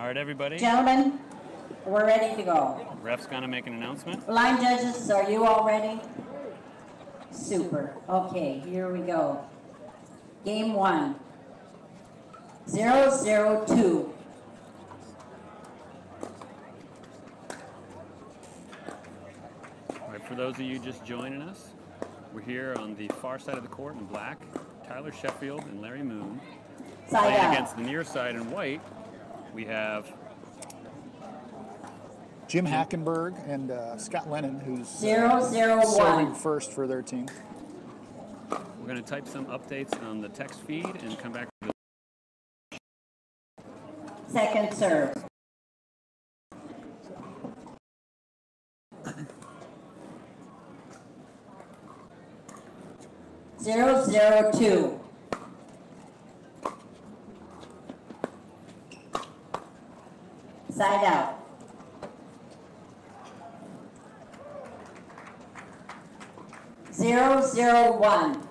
All right, everybody. Gentlemen, we're ready to go. Ref's gonna make an announcement. Line judges, are you all ready? Super. Okay, here we go. Game 1. 0-0-2. All right, for those of you just joining us, we're here on the far side of the court in black. Tyler Sheffield and Larry Moon. Side out. Against the near side in white, we have Jim Hackenberg and Scott Lennan, who's 0-0-1. serving first for their team. We're going to type some updates on the text feed and come back to the Second serve. Zero, 0-2. Side out. 0-0-1.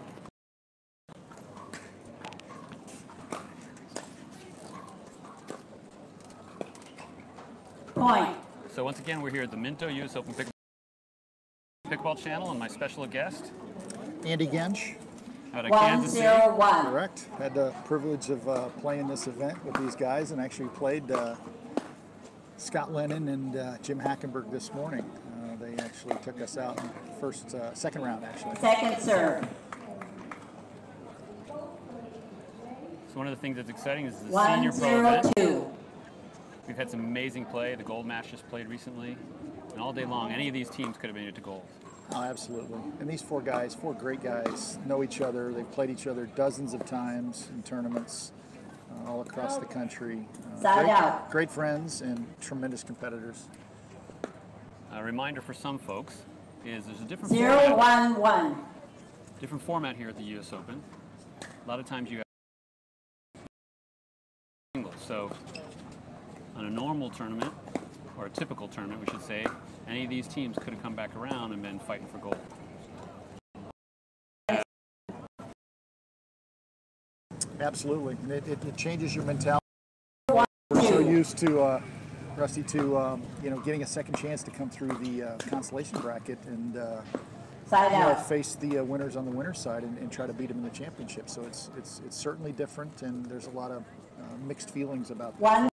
Point. So once again, we're here at the Minto US Open Pickleball channel, and my special guest, Andy Gensch. out of Kansas City. 1-0-1. Correct. Had the privilege of playing this event with these guys, and actually played Scott Lennan and Jim Hackenberg this morning. They actually took us out in the second round, actually. Second serve. So one of the things that's exciting is the senior pro event. 1-0-2. We've had some amazing play. The gold match just played recently, and all day long, any of these teams could have made it to gold. Oh, absolutely. And these four great guys, know each other. They've played each other dozens of times in tournaments all across the country. Side out. Great friends and tremendous competitors. A reminder for some folks is there's a different 0-1-1. format here at the US Open. A lot of times you have singles. So on a normal tournament, or a typical tournament, we should say, any of these teams could have come back around and been fighting for gold. Absolutely. It changes your mentality. We're so used to, Rusty, to getting a second chance to come through the consolation bracket and Side out. face the winners on the winner's side and try to beat them in the championship. So it's certainly different, and there's a lot of mixed feelings about that. 1.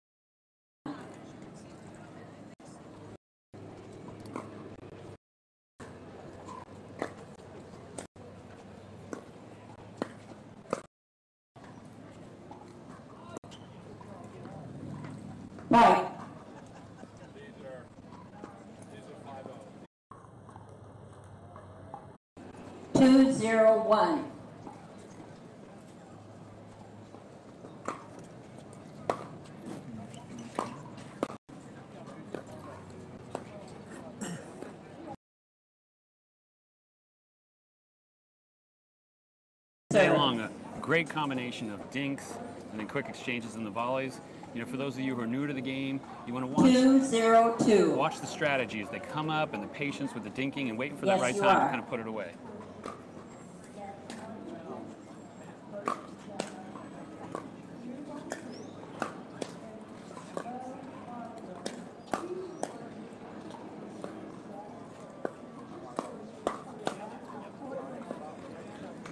Point. Two, 0-1. Day long, a great combination of dinks and then quick exchanges in the volleys. You know, for those of you who are new to the game, you want to watch 2-0-2. watch the strategy as they come up and the patience with the dinking and waiting for Yes, that right you time are. to kind of put it away.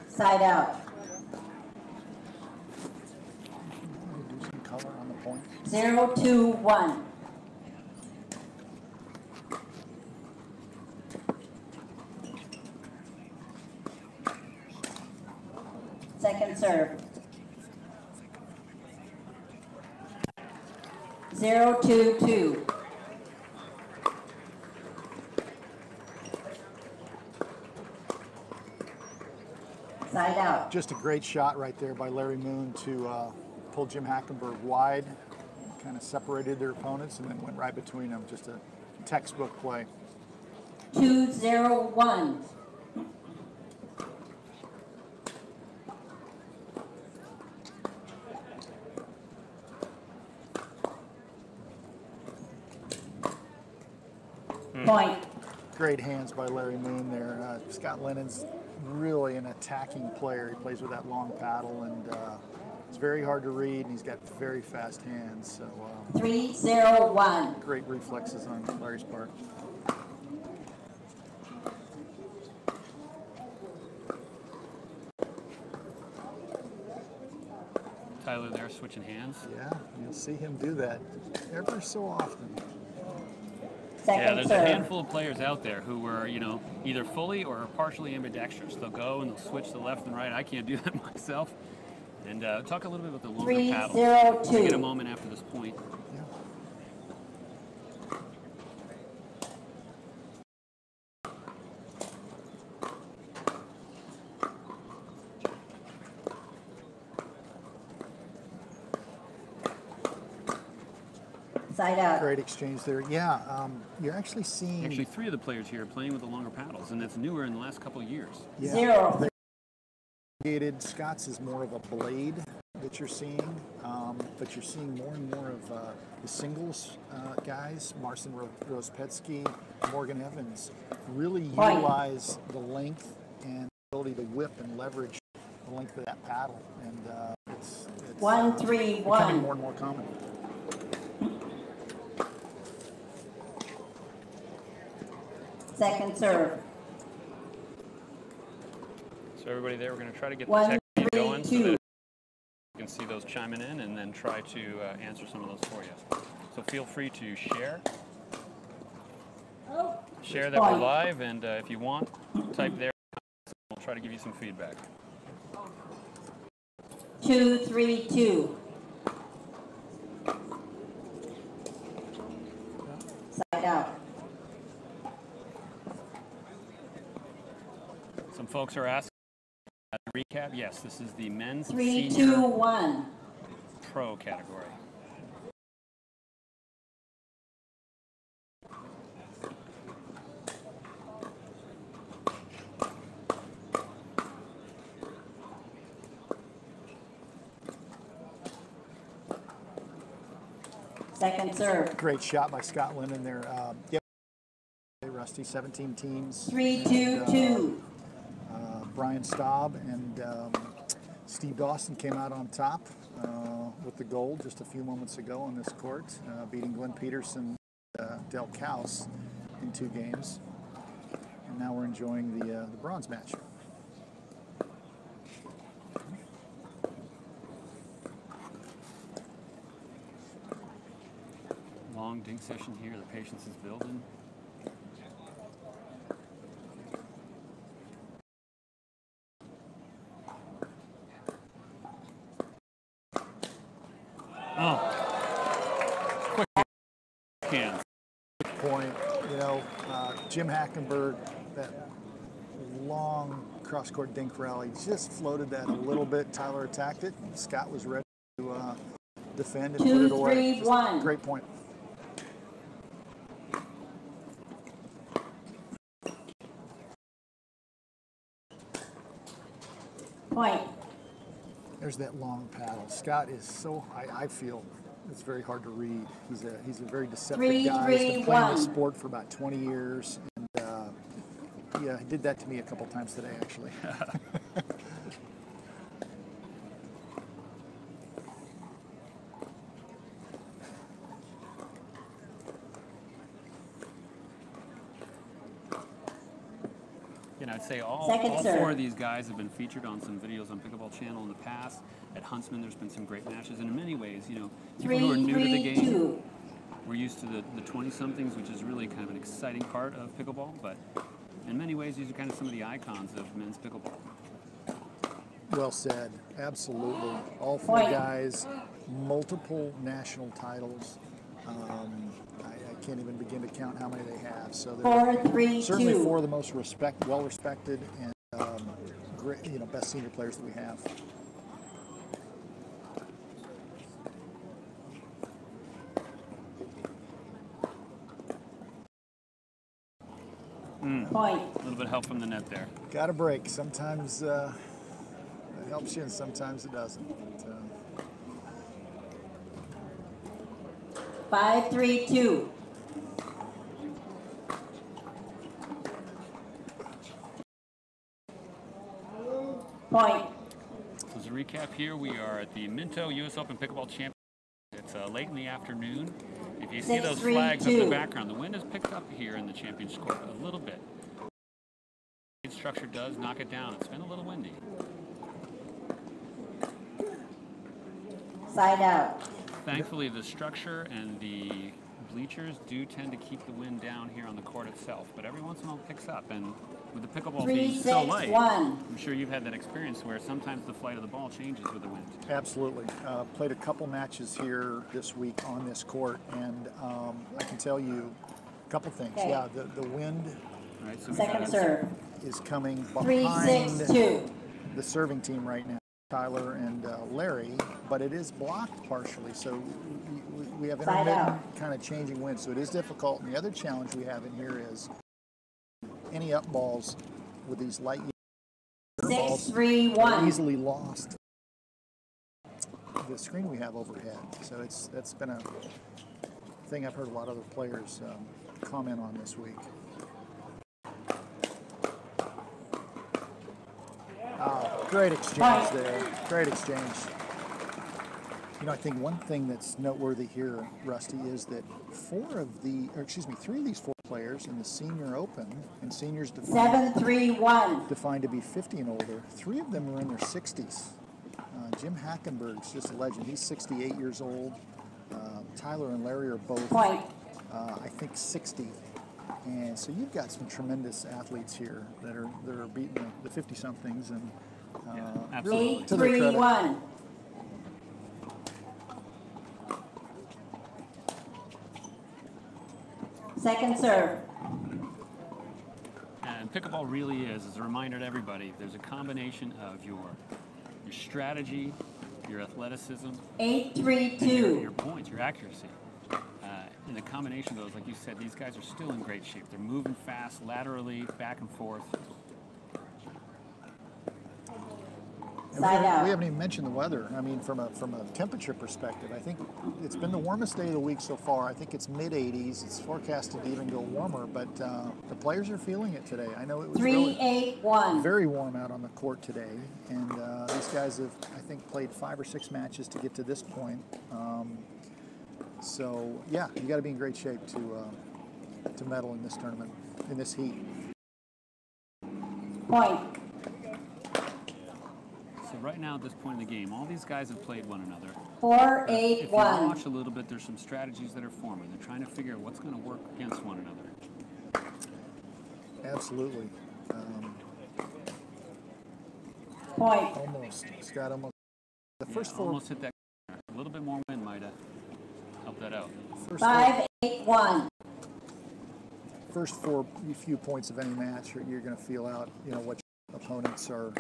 Side out. Do some color on the point. 0-2-1. Second serve. 0-2-2. Side out. Just a great shot right there by Larry Moon to pull Jim Hackenberg wide, kind of separated their opponents, and then went right between them. Just a textbook play. 2-0-1. Point. Great hands by Larry Moon there. Scott Lennon's really an attacking player. He plays with that long paddle and It's very hard to read, and he's got very fast hands. So 3-0-1. great reflexes on Larry's part. Tyler there switching hands. Yeah, you'll see him do that ever so often. Yeah, there's a handful of players out there who were, you know, either fully or partially ambidextrous. They'll go and they'll switch to left and right. I can't do that myself. And talk a little bit about the longer paddles. 3-0-2. We'll get a moment after this point. Yeah. Side out. Great exchange there. Yeah, you're actually seeing... Actually, 3 of the players here are playing with the longer paddles, and that's newer in the last couple of years. Yeah. 0. Scott's is more of a blade that you're seeing, but you're seeing more and more of the singles guys, Marcin Rozpetsky, Morgan Evans, really utilize the length and ability to whip and leverage the length of that paddle. And it's 1-3-1. becoming more and more common. Second serve. So everybody there, we're going to try to get the 1-3-2. technique going so that you can see those chiming in and then try to answer some of those for you. So feel free to share. Share that we're live, and if you want, type there. We'll try to give you some feedback. 2-3-2. Side out. Some folks are asking, recap, yes, this is the men's 3-2-1. pro category. Second serve. Great shot by Scott Lennan there. Yep. Rusty, 17 teams. 3-2-2. Brian Staub and Steve Dawson came out on top with the gold just a few moments ago on this court, beating Glenn Peterson, Del Kaus in 2 games. And now we're enjoying the bronze match. Long dink session here. The patience is building. Oh, quick hands. Point, you know, Jim Hackenberg, that long cross-court dink rally, just floated that a little bit. Tyler attacked it. Scott was ready to defend and put it away. 2-3-1. Great point. Point. There's that long paddle. Scott is so, I feel, it's very hard to read. He's a very deceptive guy. He's been playing this sport for about 20 years. And yeah, he did that to me a couple times today, actually. You know, I'd say all 4 of these guys have been featured on some videos on Pickleball Channel in the past. At Huntsman, there's been some great matches, and in many ways, you know, people who are new to the game, we're used to the 20-somethings, which is really kind of an exciting part of pickleball. But in many ways, these are kind of some of the icons of men's pickleball. Well said. Absolutely. All 4 guys, multiple national titles. I can't even begin to count how many they have. So they're certainly 4 of the most well-respected and great, you know, best senior players that we have. Point. A little bit of help from the net there. Got a break. Sometimes it helps you, and sometimes it doesn't. But, 5-3-2. Point. So it's a recap here. We are at the Minto U.S. Open Pickleball Championship. It's late in the afternoon. If you see those flags in the background, the wind has picked up here in the championship court a little bit. The structure does knock it down. It's been a little windy. Side out. Thankfully, the structure and the bleachers do tend to keep the wind down here on the court itself, but every once in a while it picks up. And with the pickleball being so light, I'm sure you've had that experience where sometimes the flight of the ball changes with the wind. Absolutely. Played a couple matches here this week on this court, and I can tell you a couple things. Okay. Yeah, the wind So second serve. is coming 3-6-2. the serving team right now, Tyler and Larry, but it is blocked partially, so we have intermittent kind of changing winds, so it is difficult. And the other challenge we have in here is any up balls with these light balls are easily lost. The screen we have overhead, so that's been a thing I've heard a lot of other players comment on this week. Great exchange there. Great exchange. You know, I think one thing that's noteworthy here, Rusty, is that three of these 4 players in the Senior Open, and seniors defined to be 50 and older, 3 of them are in their 60s. Jim Hackenberg's just a legend. He's 68 years old. Tyler and Larry are both, I think, 60. And so you've got some tremendous athletes here that are beating the 50-somethings, and really to their credit. 8-3-1. Second serve. And pickleball really is, as a reminder to everybody, there's a combination of your strategy, your athleticism, 8-3-2. your points, your accuracy. And the combination of those, like you said, these guys are still in great shape. They're moving fast, laterally, back and forth. We haven't even mentioned the weather. I mean, from a temperature perspective, I think it's been the warmest day of the week so far. I think it's mid-80s. It's forecasted to even go warmer, but the players are feeling it today. I know it was really very warm out on the court today, and these guys have, I think, played 5 or 6 matches to get to this point. So yeah, you got to be in great shape to medal in this tournament, in this heat. Point. So right now at this point in the game, all these guys have played one another. 4-8-1. If you watch a little bit, there's some strategies that are forming. They're trying to figure out what's going to work against one another. Absolutely. Point. Almost. Scott almost. The first 4 almost hit that. A little bit more wind might have helped that out. 5-8-1. First 4 few points of any match, you're going to feel out, what your opponents are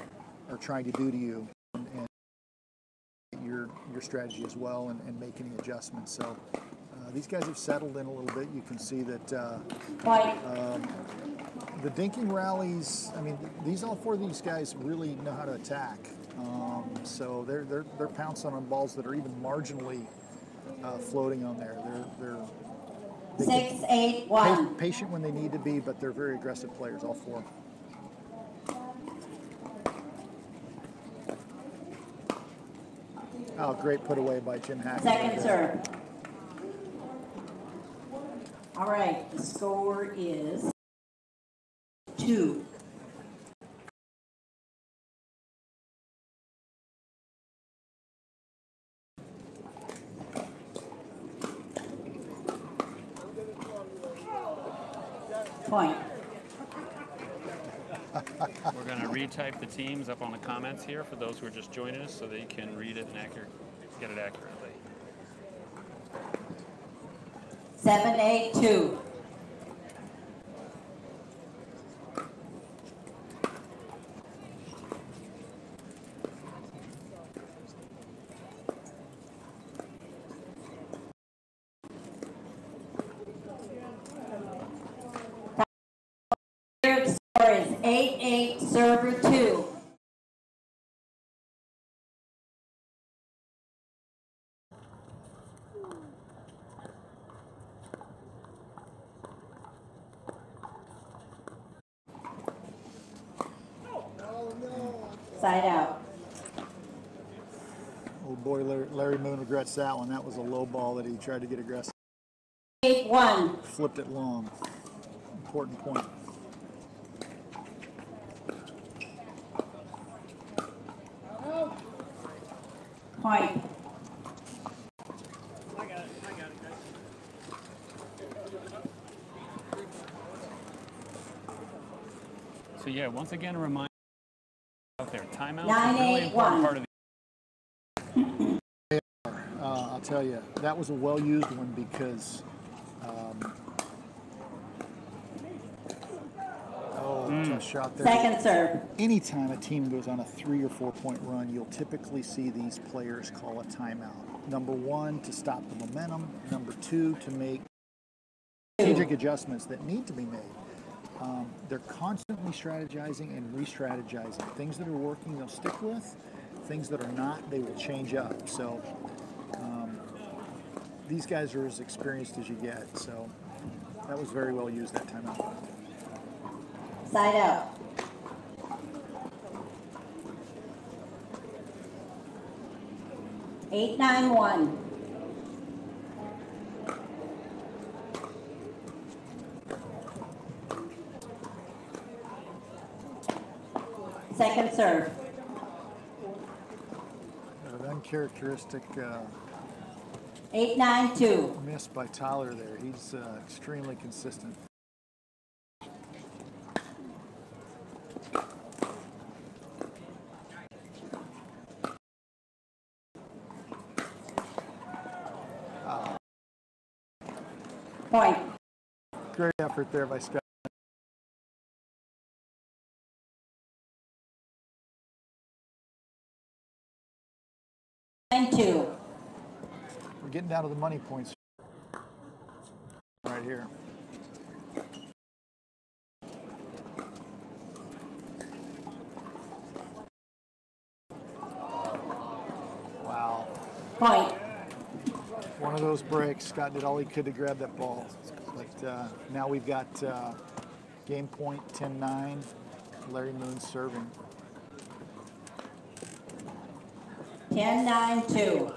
trying to do to you, and your strategy as well, and make any adjustments. So these guys have settled in a little bit. You can see that the dinking rallies. I mean, all 4 of these guys really know how to attack. So they're pouncing on balls that are even marginally floating on there. They're 6-8-1. Patient when they need to be, but they're very aggressive players, all 4. Oh, great put away by Jim Hackenberg. Second serve. All right, the score is 2. Point. We're going to retype the teams up on the comments here for those who are just joining us so they can read it and get it accurately. 7-8-2. Score is 8-8, server 2. Side out. Oh boy, Larry Moon regrets that one. That was a low ball that he tried to get aggressive. 8-1. Flipped it long. Important point. Point. So yeah, once again, a reminder out there, timeouts 9, are a really 8, important 1. part of the. I'll tell you, that was a well-used one because tough shot there. Second serve. Anytime a team goes on a 3 or 4 point run, you'll typically see these players call a timeout. Number one, to stop the momentum. Number two, to make strategic adjustments that need to be made. They're constantly strategizing and re-strategizing. Things that are working, they'll stick with. Things that are not, they will change up. So these guys are as experienced as you get. So that was very well used, that timeout. Side out. Eight, 9, 1. Second serve. An uncharacteristic 8, 9, 2. miss by Tyler there. He's extremely consistent. Point. Great effort there by Scott. Nine, 2. We're getting down to the money points right here. Wow. Point. One of those breaks. Scott did all he could to grab that ball. But now we've got game point 10-9. Larry Moon serving. 10, 9, 2.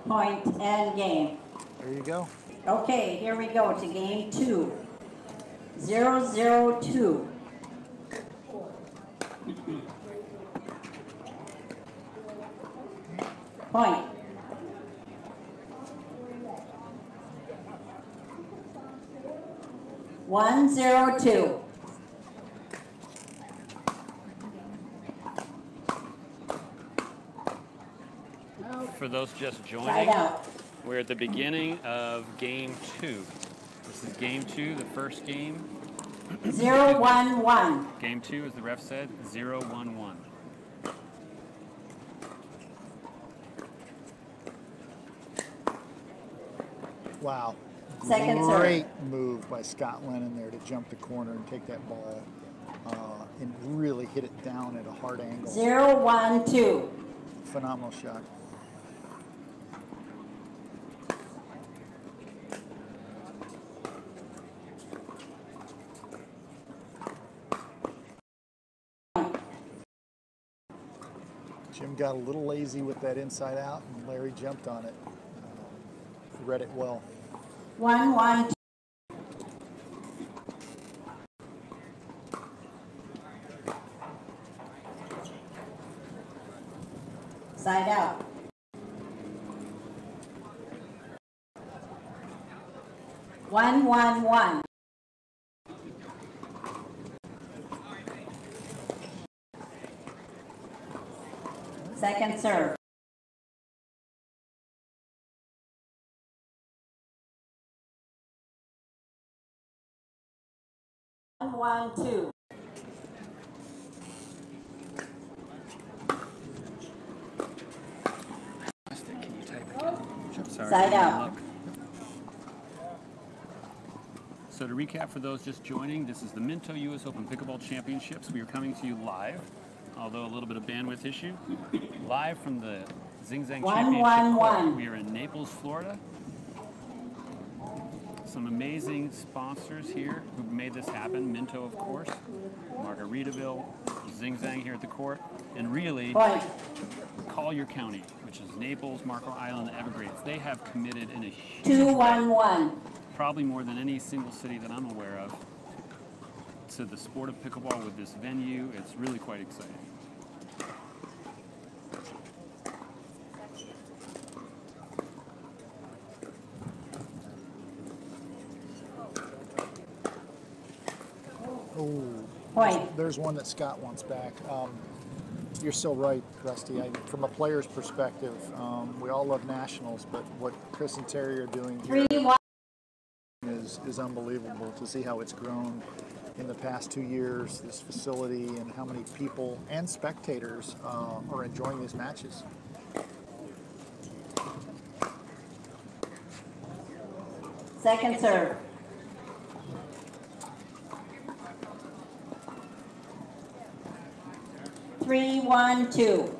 Point and game. There you go. Okay, here we go to game 2. 0-0-2. Point. One, 0, 2. For those just Side joining, out. we're at the beginning of game 2. This is game 2, the first game. 0, 1, 1. Game 2, as the ref said, 0-1-1. Wow. Second serve. Great move by Scott Lennan there to jump the corner and take that ball and really hit it down at a hard angle. 0, 1, 2. Phenomenal shot. Jim got a little lazy with that inside out, and Larry jumped on it. Read it well. 1, 1, 2. Side out. One, 1, 1. Second serve. 1, 1, 2. Can you type again? Sorry, Side out. luck. So to recap for those just joining, this is the Minto U.S. Open Pickleball Championships. We are coming to you live, although a little bit of bandwidth issue, live from the Zing Zang 1, Championship 1, Court. 1. We are in Naples, Florida. some amazing sponsors here who made this happen. Minto, of course, Margaritaville, Zing Zang here at the court, and really, Point. Collier County, which is Naples, Marco Island, the Everglades. They have committed in a huge 2-1-1. way, probably more than any single city that I'm aware of, to the sport of pickleball with this venue. It's really quite exciting. Oh, Point. there's one that Scott wants back. You're so right, Rusty. From a player's perspective, we all love nationals, but what Chris and Terry are doing here 3-1. is unbelievable to see how it's grown in the past 2 years, this facility, and how many people and spectators are enjoying these matches. Second serve. Three, 1-2.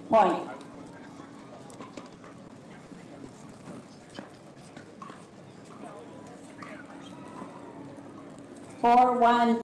Point. Four, 1.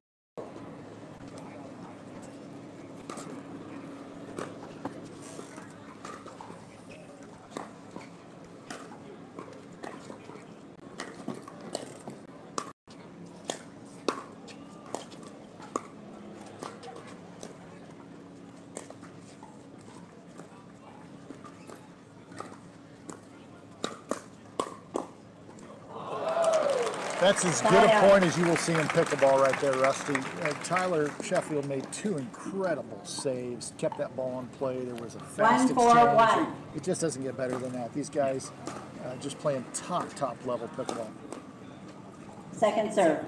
That's as good a point as you will see in pickleball right there, Rusty. Tyler Sheffield made 2 incredible saves, kept that ball in play. There was a fast 1-4-1. exchange. It just doesn't get better than that. These guys just playing top level pickleball. Second serve.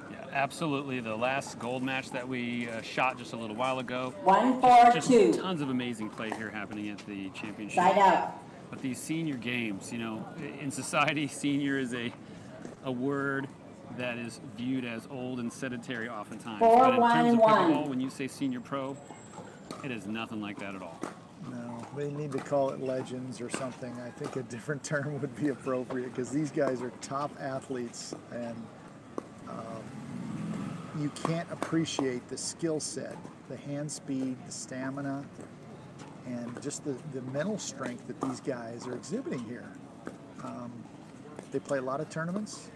Yeah, absolutely. The last gold match that we shot just a little while ago. 1-4-2. Just tons of amazing play here happening at the championship. Side out. But these senior games, you know, in society, senior is a word that is viewed as old and sedentary oftentimes. But in terms of 4-1-1. pickleball, when you say senior pro, it is nothing like that at all. No, they need to call it legends or something. I think a different term would be appropriate because these guys are top athletes, and you can't appreciate the skill set, the hand speed, the stamina, and just the mental strength that these guys are exhibiting here. They play a lot of tournaments.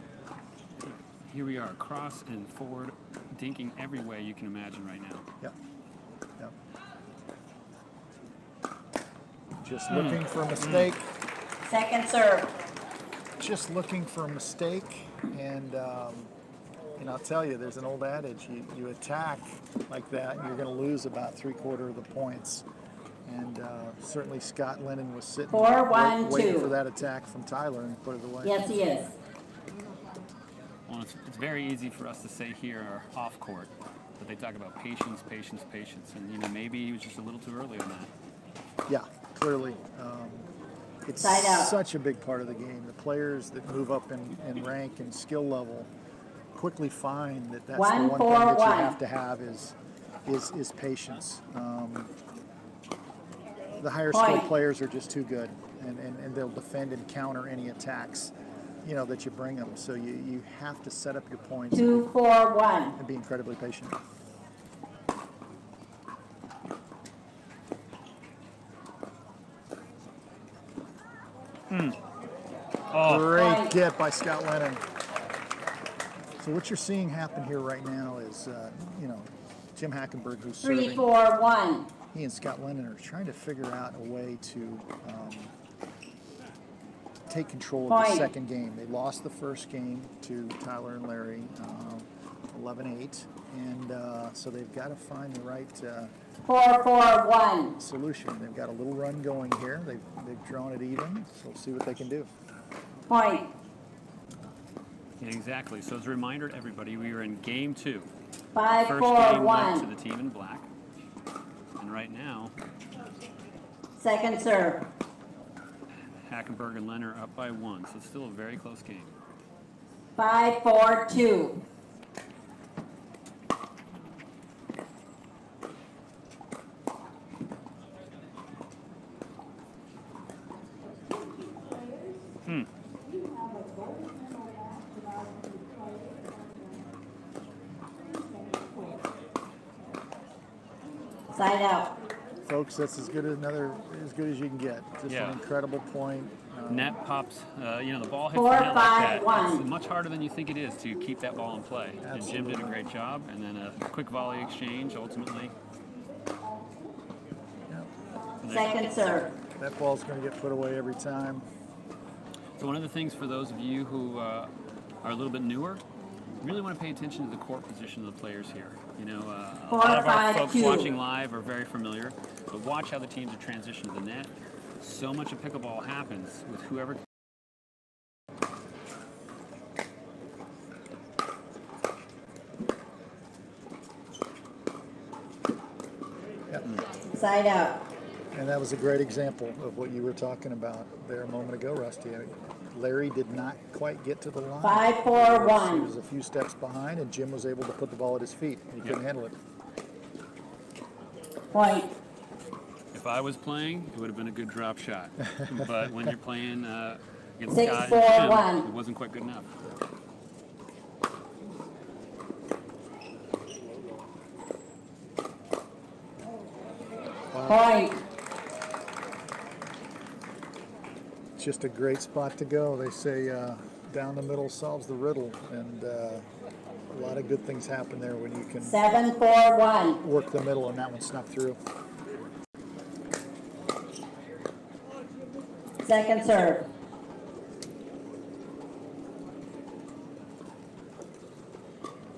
Here we are, cross and forward, dinking every way you can imagine right now. Yep. Just looking for a mistake. Second serve. Just looking for a mistake, and I'll tell you, there's an old adage: you attack like that, and you're going to lose about 3/4 of the points. And certainly Scott Lennan was sitting 4-1-2. waiting for that attack from Tyler and put it away. Yes, he is. Well, it's very easy for us to say here off court, but they talk about patience, patience, patience, and you know maybe he was just a little too early on that. Yeah, clearly. It's Side out. such a big part of the game. The players that move up in rank and skill level quickly find that that's the one thing that you have is patience. The higher skilled players are just too good, and they'll defend and counter any attacks, you know, that you bring them. So you have to set up your points 2-4-1. and be incredibly patient. Great get by Scott Lennan. So what you're seeing happen here right now is, Jim Hackenberg, who's serving. 3-4-1. He and Scott Lennan are trying to figure out a way to take control of the second game. They lost the first game to Tyler and Larry, 11-8, and so they've got to find the right 4-4-1. solution. They've got a little run going here. They've drawn it even, so we'll see what they can do. Point. Yeah, exactly. So as a reminder to everybody, we are in game 2. 5-4-1. First game went to the team in black. And right now, Second serve. Hackenberg and Lennan are up by 1, so it's still a very close game. 5-4-2. Side out. Folks, that's as good as you can get. Just Yeah. an incredible point. Net pops, the ball hits 4, the net like 5, that. 1. It's much harder than you think it is to keep that ball in play. And Jim did a great job. And then a quick volley exchange ultimately. Yep. Second serve. That ball's going to get put away every time. So one of the things for those of you who are a little bit newer, really want to pay attention to the court position of the players here. A lot of our folks watching live are very familiar, but watch how the teams are transitioning to the net. So much of pickleball happens with whoever. Yep. Side out. And that was a great example of what you were talking about there a moment ago, Rusty. Larry did not quite get to the line. 5, 4, 1. He was a few steps behind, and Jim was able to put the ball at his feet. He couldn't handle it. Point. If I was playing, it would have been a good drop shot. But when you're playing against 6, Scott 4, and Jim, 1. it wasn't quite good enough. Point. Just a great spot to go. They say down the middle solves the riddle, and a lot of good things happen there when you can 7, 4, 1. work the middle, and that one snuck through. Second serve.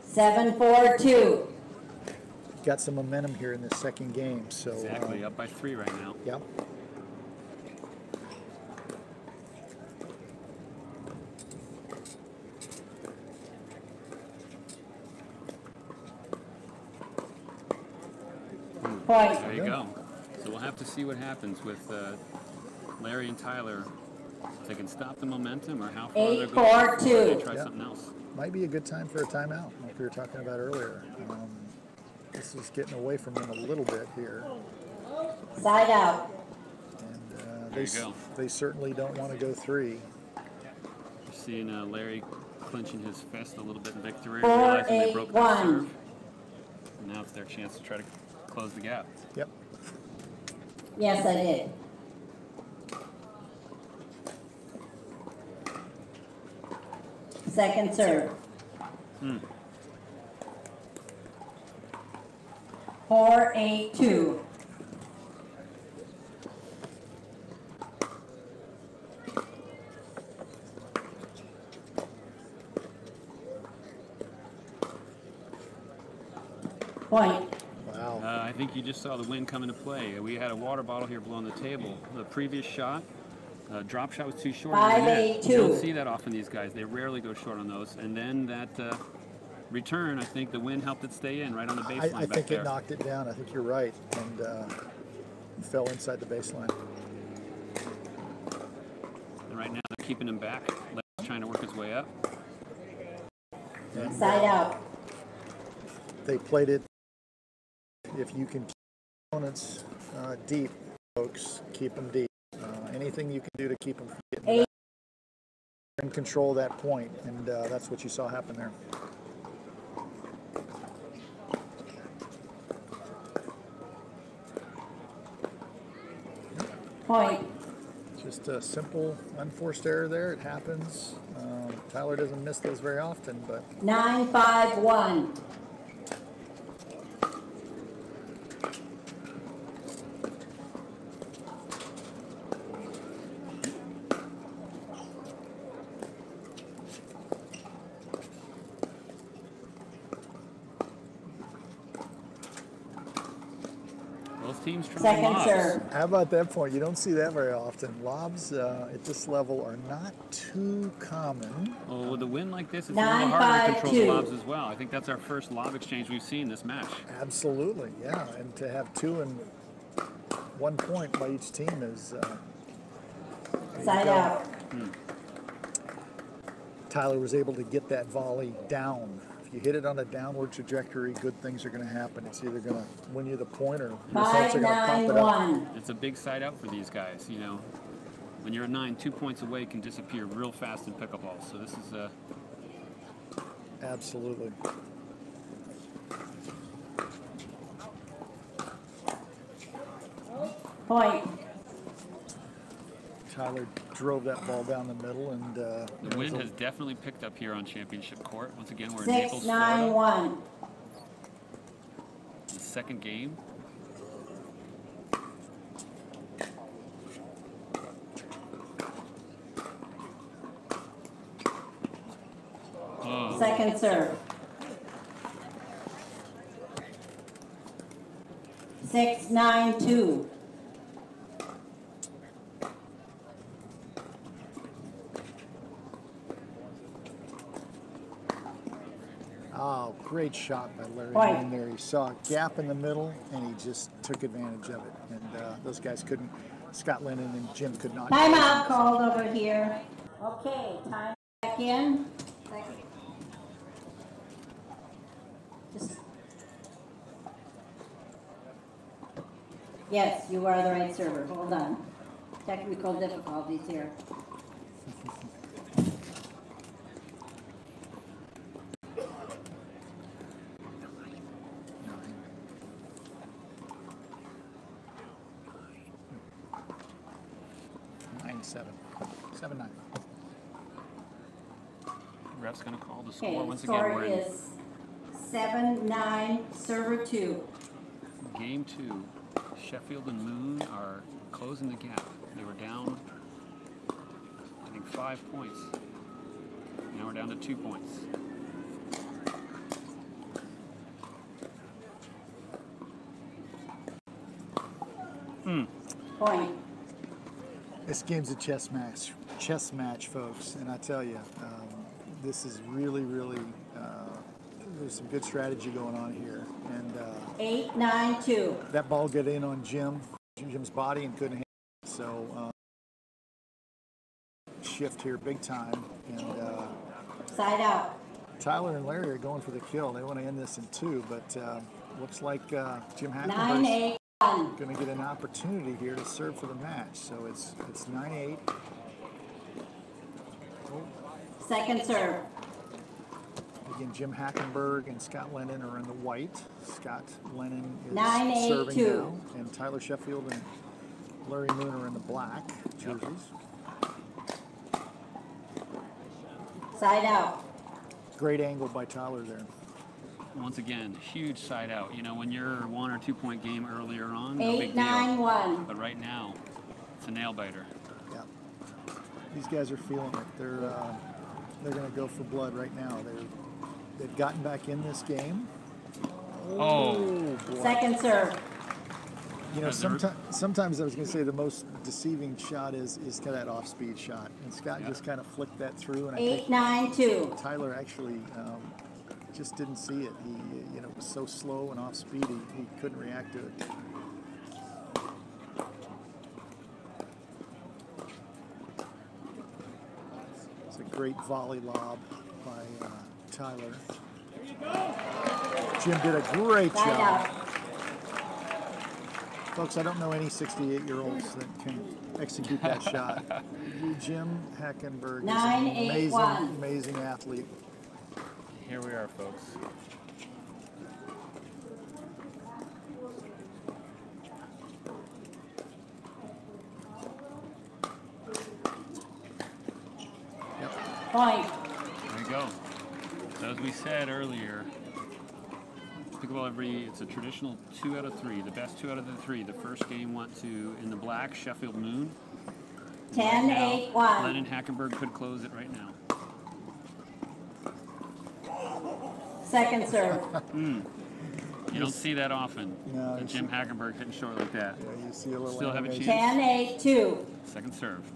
Seven, 4, 2. Got some momentum here in this second game. So Exactly, up by 3 right now. Yep. Point. There you go. So we'll have to see what happens with Larry and Tyler. If they can stop the momentum or how far 8, they're 4, going before they 2. try Yep. something else. Might be a good time for a timeout, like we were talking about earlier. This is getting away from them a little bit here. Side out. And There you go. they certainly don't want to go 3. We're seeing Larry clenching his fist a little bit in victory, 4, realizing they 8, broke 1. that serve. And now it's their chance to try to close the gap. Yep. Yes, I did. Second serve. 4, 8, 2. Point. Wow. I think you just saw the wind come into play. We had a water bottle here below on the table. The previous shot, drop shot was too short. 5, in the net. 8, You don't 2. see that often, these guys. They rarely go short on those. And then that return, I think the wind helped it stay in right on the baseline I back think there. it knocked it down. I think you're right. And fell inside the baseline. And right now they're keeping him back. Larry's trying to work his way up. And, Side out. they played it. If you can keep opponents deep, folks, keep them deep. Anything you can do to keep them from getting back and control that point, and that's what you saw happen there. Point. Just a simple, unforced error there. It happens. Tyler doesn't miss those very often, but 9, 5, 1. Both teams trying Second lobs. serve. how about that point? You don't see that very often. Lobs at this level are not too common. Oh, with a win like this, it's 9, a little harder to 5, control the 2. lobs as well. I think that's our first lob exchange we've seen this match. Absolutely, yeah. And to have 2 and 1 point by each team is. Side out. Tyler was able to get that volley down. If you hit it on a downward trajectory, good things are going to happen. It's either going to win you the point or your results 5, are going to pop 9, it up. 1. It's a big side out for these guys, when you're at 9, 2 points away can disappear real fast in pickleball. So this is Absolutely. Point. Tyler drove that ball down the middle, and the wind has definitely picked up here on Championship Court. Once again, we're in 6, Naples, 9, Florida. 1. The second game. Oh. Second serve. 6, 9, 2. oh, great shot by Larry Point. in there. He saw a gap in the middle, and he just took advantage of it. And those guys couldn't. Scott Lennan and Jim could not. Timeout called over here. Okay, time back in. Just. Yes, you are the right server. Hold on. Technical difficulties here. Seven, 9. Ref's going to call the score. Okay, Once again, score we're in is 7, 9, server 2. game 2. Sheffield and Moon are closing the gap. They were down, I think, 5 points. Now we're down to 2 points. Point. This game's a chess match, folks. And I tell you, this is really, there's some good strategy going on here. And 8, 9, 2. that ball got in on Jim's body and couldn't handle it. So shift here big time. And Side out. Tyler and Larry are going for the kill. They want to end this in 2, but looks like Jim 9, Hackenberg's 8, 1. going to get an opportunity here to serve for the match. So it's 9-8. Second serve. Again, Jim Hackenberg and Scott Lennan are in the white. Scott Lennan is 9, 8, serving 2. now, and Tyler Sheffield and Larry Moon are in the black jerseys. Side out. Great angle by Tyler there. Once again, huge side out. You know, when you're 1 or 2 point game earlier on, no 8, big 9, deal. 1. But right now, it's a nail biter. Yeah, these guys are feeling it. They're going to go for blood right now. They've gotten back in this game. Oh. Boy. Second serve. You know, sometimes I was going to say the most deceiving shot is kind of that off-speed shot, and Scott just kind of flicked that through, and I 8, think 9, 2. Tyler actually just didn't see it. He, was so slow and off-speed, he couldn't react to it. It's a great volley lob by Tyler. Jim did a great Side job. out. Folks, I don't know any 68-year-olds that can execute that shot. Jim Hackenberg is 9, an 8, amazing, 1. amazing athlete. Here we are, folks. Point. There you go. So as we said earlier, pickleball it's a traditional 2 out of 3. The best 2 out of the 3. The first game went to, in the black, Sheffield Moon. 10, 8, 1. Lennan Hackenberg could close it right now. Second serve. You don't see that often. No, Jim Hackenberg hitting short like that. Yeah, you see a little Still have a animation. chance. 10, 8, 2. Second serve.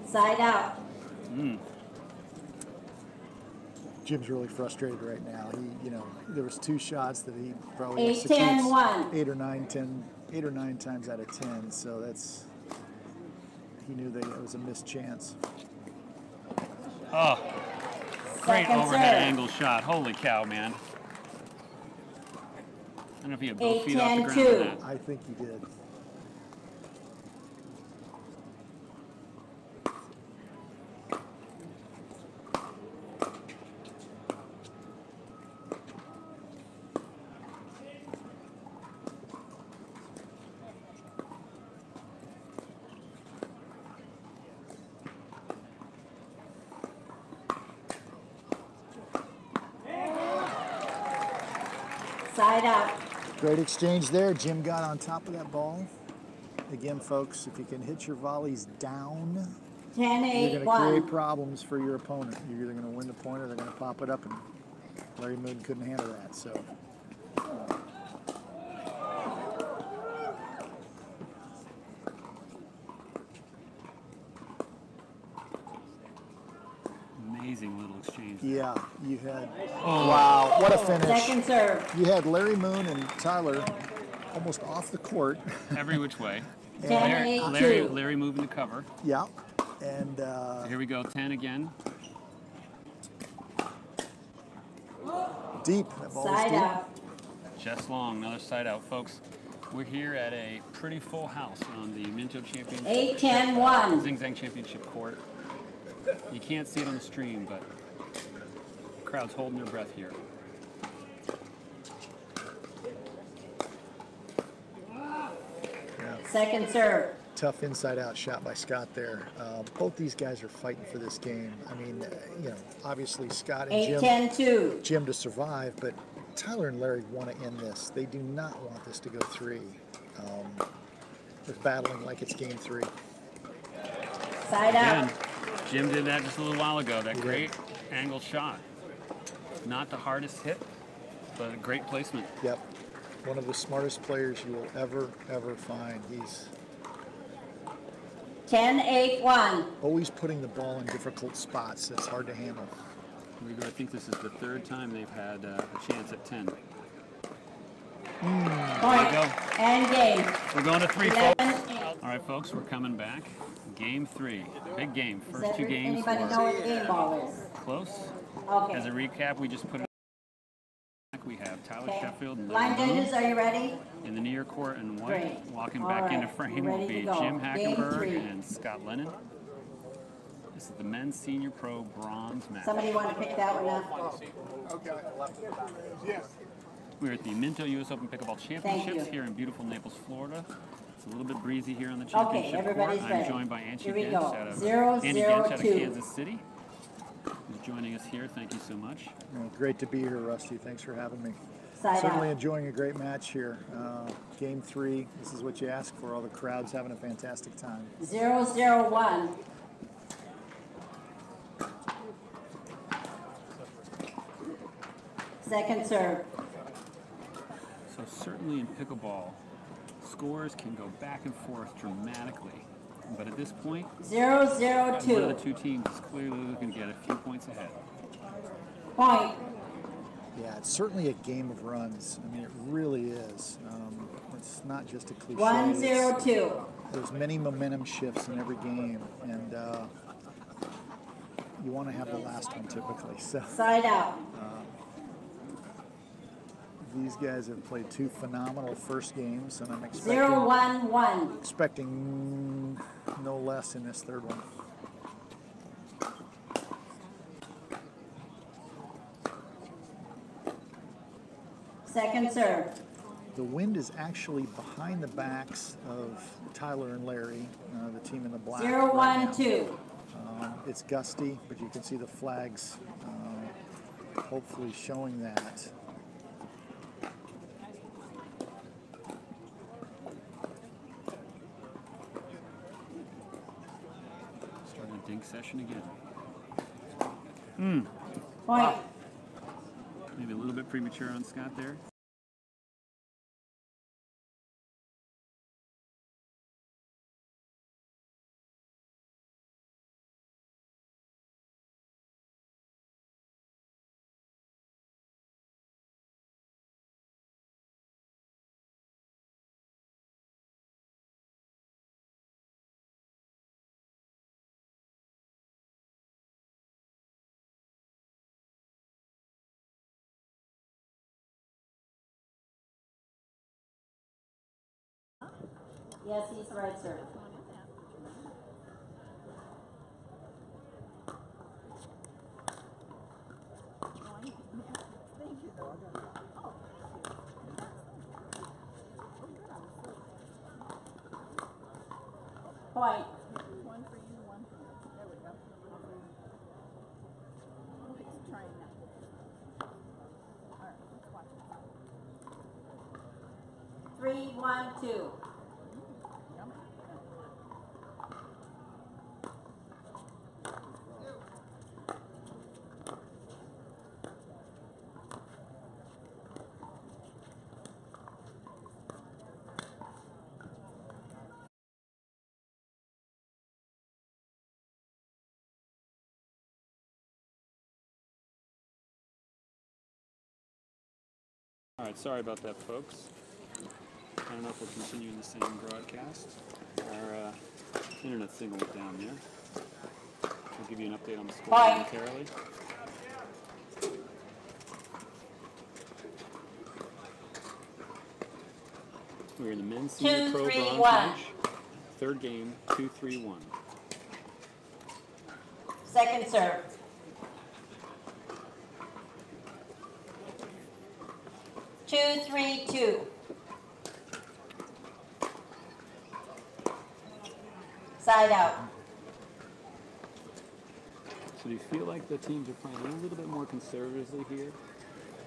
Side out. Jim's really frustrated right now. There was 2 shots that he probably 8, 10, 1. 8 or 9 times out of 10. So he knew that it was a missed chance. Oh, great Second overhead serve. angle shot. Holy cow, man. don't know if he had both feet off the 8-10-2. ground or not. I think he did. Side out. Great exchange there. Jim got on top of that ball. Again, folks, if you can hit your volleys down, you're going to 10-8-1. create problems for your opponent. You're either going to win the point or they're going to pop it up, and Larry Moon couldn't handle that. So, Amazing little exchange. yeah, you had, wow, what a finish. Second serve. You had Larry Moon and Tyler almost off the court. Every which way. 10-8-2. Larry moving to cover. Yeah, and Here we go, 10 again. deep. That ball was Side deep. out. Just long, another side out. Folks, we're here at a pretty full house on the Minto Championship. 8-10-1. Zing Zang Championship court. You can't see it on the stream, but the crowd's holding their breath here. Second serve. Tough inside-out shot by Scott there. Both these guys are fighting for this game. I mean, you know, obviously Scott and Jim, 8-10-2. to survive, but Tyler and Larry want to end this. They do not want this to go 3. They're battling like it's game 3. Side Again, out. Jim did that just a little while ago. That great angle shot. Not the hardest hit, but a great placement. Yep. One of the smartest players you will ever find. He's 10-8-1. always putting the ball in difficult spots. It's hard to handle. Here we go. I think this is the third time they've had a chance at 10. Point. go. And game. We're going to 3, folks. 11-8. All right, folks, we're coming back. Game 3. Big game. Does First 2 games anybody know were what game ball is? close. As a Okay. recap, we just put it back. We have Tyler Okay. Sheffield and Line Lennan judges, are you ready? in the near court and white. Great. Walking All back right. into frame We're will ready be to go. Jim Game Hackenberg 3. and Scott Lennan. This is the men's senior pro bronze match. Somebody want to pick that one up? We're at the Minto U.S. Open Pickleball Championships you. here in beautiful Naples, Florida. It's a little bit breezy here on the Okay, championship everybody's court. ready. I'm joined by Angie Here we Gench go. out of 0-0-2. Kansas City, who's joining us here. Thank you so much. Well, great to be here, Rusty. Thanks for having me. Side Certainly out. enjoying a great match here. Game 3, this is what you ask for. All the crowd's having a fantastic time. 0-0-1. Second serve. So certainly in pickleball, scores can go back and forth dramatically. But at this point, one of the 0-0-2. 2 teams is clearly looking to get a few points ahead. Point. Yeah, it's certainly a game of runs. I mean, it really is. It's not just a cliche. 1-0-2. There's many momentum shifts in every game, and you want to have the last one typically. So Side out. these guys have played 2 phenomenal first games, and I'm 0-1-1. expecting no less in this third one. Second serve. The wind is actually behind the backs of Tyler and Larry, the team in the black. right now. 0-1-2. It's gusty, but you can see the flags hopefully showing that. Starting a dink session again. Point. Maybe a little bit premature on Scott there. Yes, he's the right serve. Point. One for you, one for me. There we go. He's trying now. All right, let's watch it. 3-1-2. Yum. All right, sorry about that, folks. I don't know if we'll continue in the same broadcast. Our internet signal went down there. I'll give you an update on the score Bye. momentarily. We're in the men's senior pro bronze 2-3-1. match. Third game, 2-3-1. Second serve. 2-3-2. Side out. So do you feel like the teams are playing a little bit more conservatively here?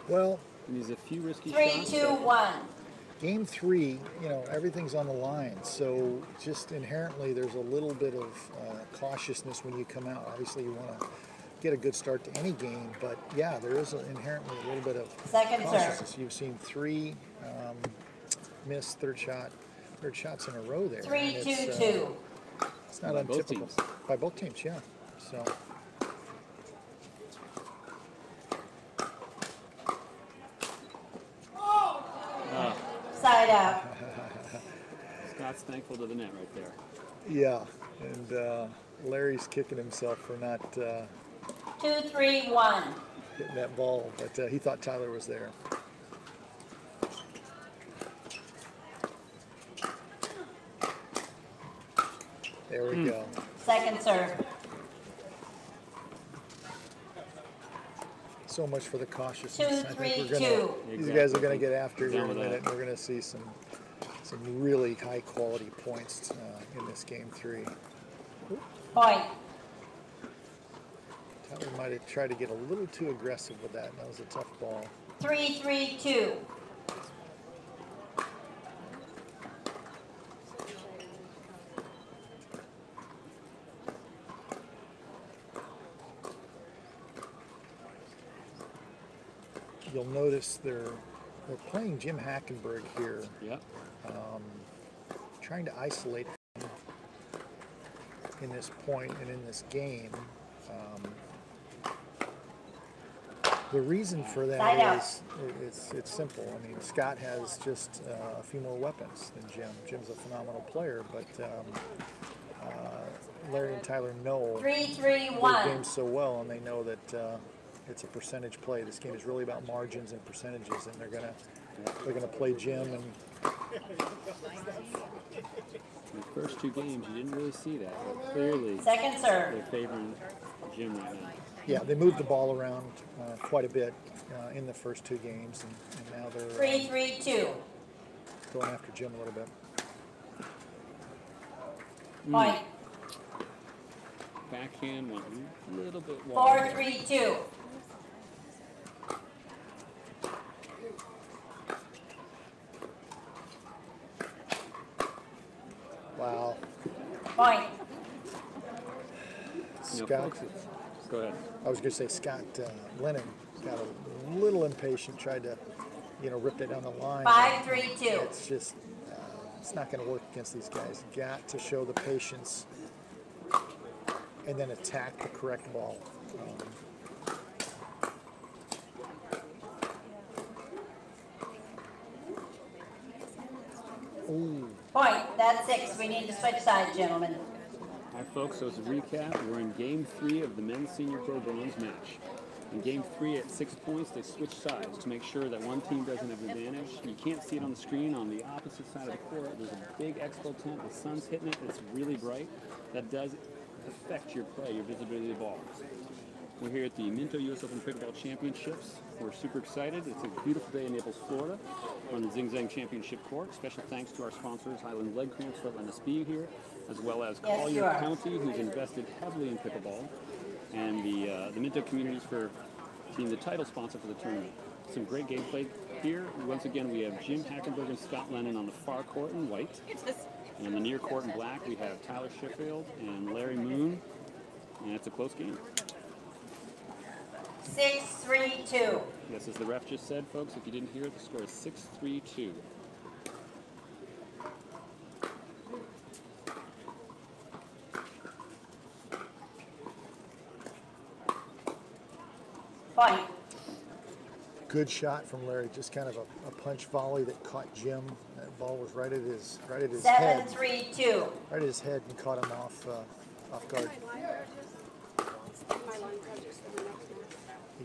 Well, And there's a few risky 3-2-1. game 3, you know, everything's on the line. So just inherently, there's a little bit of cautiousness when you come out. Obviously, you want to get a good start to any game, but yeah, there is inherently a little bit of Second serve. cautiousness. You've seen 3 missed third shots in a row there. and 3-2-2. It's not By both untypical. teams. By both teams, yeah. So Side out. Scott's thankful to the net right there. yeah, and Larry's kicking himself for not 2-3-1. hitting that ball, but he thought Tyler was there. There we go. Second serve. So much for the cautiousness. I think 2-3-2. these guys are going to get after here in a Done with minute. that. And we're going to see some really high quality points in this game 3. Point. Tyler might have tried to get a little too aggressive with that. That was a tough ball. 3-3-2. You'll notice they're playing Jim Hackenberg here, Yep. trying to isolate him in this point and in this game. The reason for Side that out. is it's simple. I mean, Scott has just a few more weapons than Jim. Jim's a phenomenal player, but Larry and Tyler know their 3-3-1. game so well, and they know that it's a percentage play. This game is really about margins and percentages, and they're gonna play Jim. And In the first 2 games, you didn't really see that. But clearly, Second serve. they're favoring Jim right now. yeah, they moved the ball around quite a bit in the first 2 games, and now they're 3-3-2. going after Jim a little bit. Point. Backhand went a little bit wide. 4-3-2. Wow. Point. You know, Scott, folks, go ahead. I was going to say Scott Lennan got a little impatient, tried to, rip it down the line. 5-3-2. It's just, it's not going to work against these guys. Got to show the patience and then attack the correct ball. Ooh. Point. That's 6. We need to switch sides, gentlemen. All right, folks, so as a recap, we're in game 3 of the men's senior pro bronze match. In game 3 at 6 points, they switch sides to make sure that one team doesn't have an advantage. You can't see it on the screen. On the opposite side of the court, there's a big expo tent. The sun's hitting it. It's really bright. That does affect your play, your visibility of the ball. We're here at the Minto US Open Pickleball Championships. We're super excited. It's a beautiful day in Naples, Florida, on the Zing Zang Championship Court. Special thanks to our sponsors, Highland Leg Cramps, for letting us be here, as well as Collier County, who's invested heavily in pickleball, and the Minto communities for being the title sponsor for the tournament. Some great gameplay here. Once again, we have Jim Hackenberg and Scott Lennan on the far court in white. And on the near court in black, we have Tyler Sheffield and Larry Moon. And it's a close game. 6-3-2. Yes, as the ref just said, folks, if you didn't hear it, the score is 6-3-2. Point. Good shot from Larry, just kind of a punch volley that caught Jim. That ball was right at his head. 7-3-2. Right at his head and caught him off guard.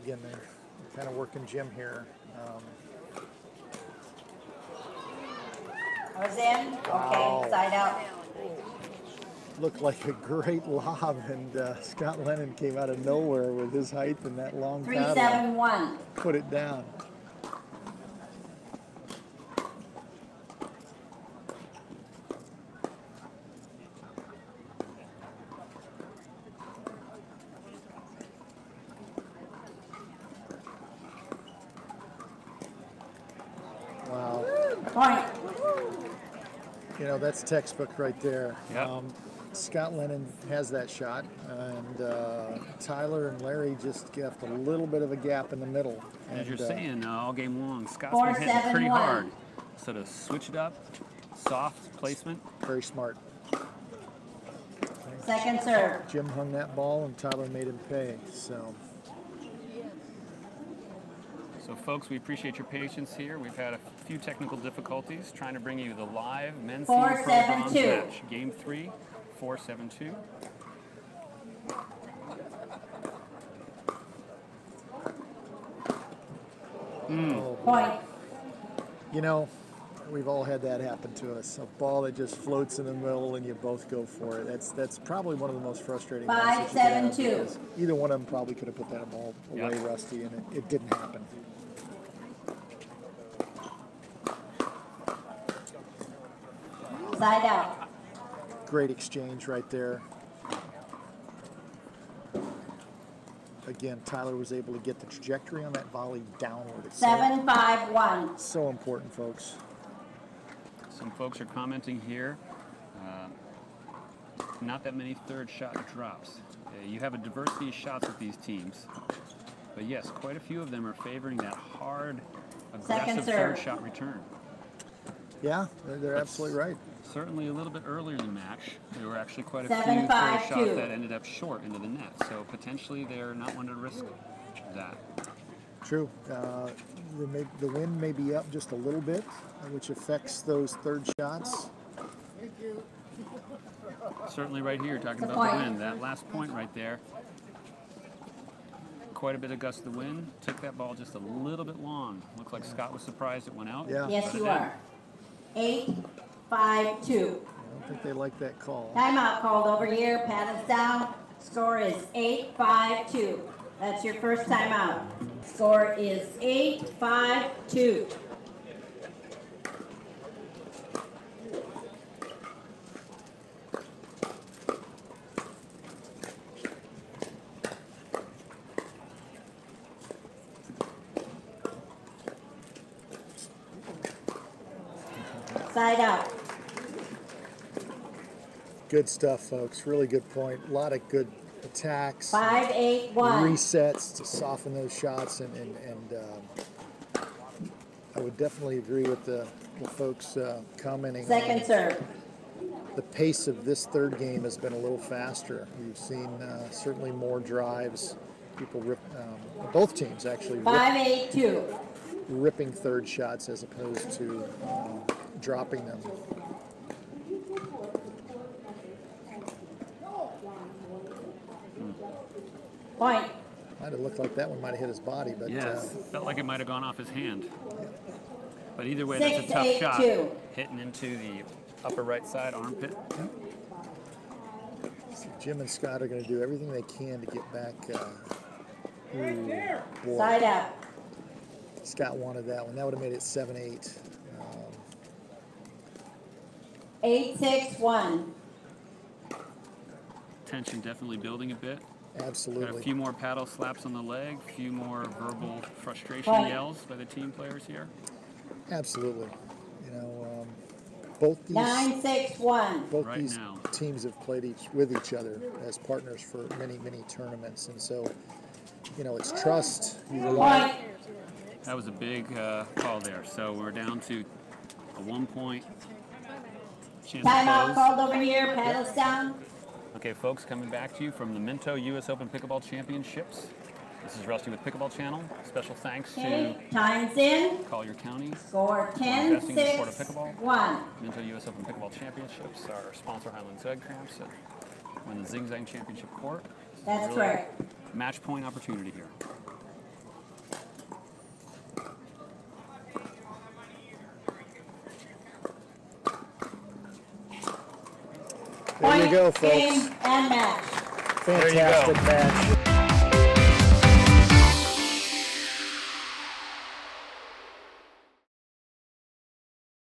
Again, they're kind of working Jim here. I was in. Wow. Okay, side out. Looked like a great lob, and Scott Lennan came out of nowhere with his height and that long paddle. 3-7-1. Put it down. Wow. Point. You know, that's textbook right there. Yep. Scott Lennan has that shot, and Tyler and Larry just left a little bit of a gap in the middle. As And, you're saying, all game long, Scott's 4-7-1. been hitting pretty hard. So to switch it up, soft placement. very smart. Second serve. Jim hung that ball, and Tyler made him pay. So Folks, we appreciate your patience here. We've had a few technical difficulties trying to bring you the live men's senior pro bronze 4-7-2. match. Game 3, 4-7-2. Point. you know, we've all had that happen to us. A ball that just floats in the middle, and you both go for it. That's probably one of the most frustrating ones that you could have, 5-7-2. because either one of them probably could have put that ball away, Yep. Rusty, and it didn't happen. Side out. Great exchange right there. Again, Tyler was able to get the trajectory on that volley downward. It's 7-5-1. so important, folks. Some folks are commenting here. Not that many third shot drops. You have a diversity of shots with these teams. But yes, quite a few of them are favoring that hard, aggressive third shot return. Yeah, they're absolutely right. Certainly a little bit earlier in the match, there were actually quite a few 7-5-2. third shots that ended up short into the net. So potentially they're not one to risk that. True. The wind may be up just a little bit, which affects those third shots. Certainly right here, talking Good about point. the wind. That last point right there, quite a bit of gust of the wind. Took that ball just a little bit long. Looked like Scott was surprised it went out. Yeah. Yes, but it you did. are. 8-5-2. I don't think they like that call. Timeout called over here. Pat us down. Score is 8-5-2. That's your first timeout. Score is 8-5-2. Side out. Good stuff, folks. Really good point. A lot of good attacks, 5-8-1. resets to soften those shots, and I would definitely agree with the folks commenting. Second serve. The pace of this third game has been a little faster. We've seen certainly more drives. People both teams actually 5-8-2. ripping third shots as opposed to dropping them. Point. Might have looked like that one might have hit his body, but Yes, felt like it might have gone off his hand. But either way, 6, that's a tough 8, shot. 2. Hitting into the upper right side armpit. so Jim and Scott are going to do everything they can to get back. Ooh, boy. Side out. Scott wanted that one. That would have made it 7-8. 8, 6, 1. Tension definitely building a bit. Absolutely. Got a few more paddle slaps on the leg, a few more verbal frustration Right. yells by the team players here. Absolutely. You know, both these 9, 6, 1. both Right these now. teams have played with each other as partners for many, many tournaments, and so you know it's trust. You rely. Point. That was a big call there. So we're down to a 1 point chance to Timeout close. called over here. Paddles down. Okay, folks, coming back to you from the Minto U.S. Open Pickleball Championships. This is Rusty with Pickleball Channel. Special thanks Okay. to Time's in. Collier County, Score 10, investing in the sport of 6, pickleball. 1. Minto U.S. Open Pickleball Championships. Our sponsor, Highland Zug Cramps. We're in the Zing Zang Championship Court. This is That's really correct. Match point opportunity here. There you Point, go, folks. game, and match. Fantastic match.